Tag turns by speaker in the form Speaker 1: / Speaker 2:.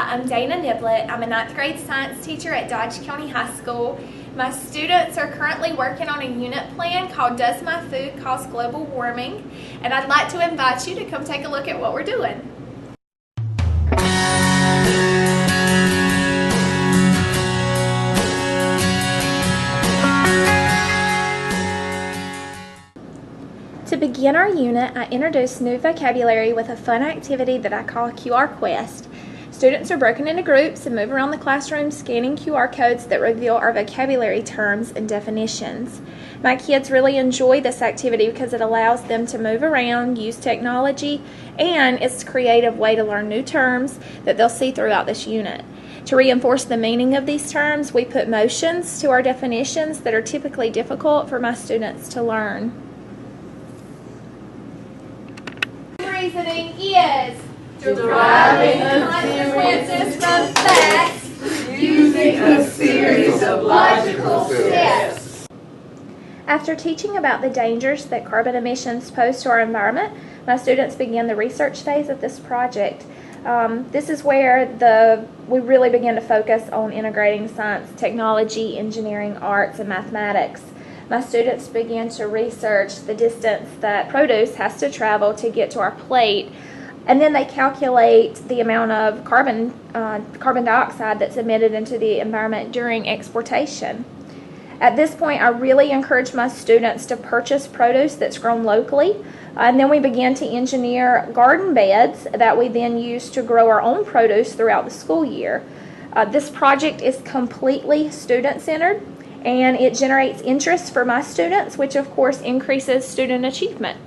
Speaker 1: I'm Dana Niblett. I'm a 9th grade science teacher at Dodge County High School. My students are currently working on a unit plan called Does My Food Cause Global Warming? And I'd like to invite you to come take a look at what we're doing. To begin our unit, I introduced new vocabulary with a fun activity that I call QR Quest. Students are broken into groups and move around the classroom scanning QR codes that reveal our vocabulary terms and definitions. My kids really enjoy this activity because it allows them to move around, use technology, and it's a creative way to learn new terms that they'll see throughout this unit. To reinforce the meaning of these terms, we put motions to our definitions that are typically difficult for my students to learn. Reasoning is deriving consequences from facts using a series of logical steps. After teaching about the dangers that carbon emissions pose to our environment, my students began the research phase of this project. This is where we really began to focus on integrating science, technology, engineering, arts, and mathematics. My students began to research the distance that produce has to travel to get to our plate, and then they calculate the amount of carbon dioxide that's emitted into the environment during exportation. At this point, I really encourage my students to purchase produce that's grown locally, and then we began to engineer garden beds that we then use to grow our own produce throughout the school year. This project is completely student-centered, and it generates interest for my students, which of course increases student achievement.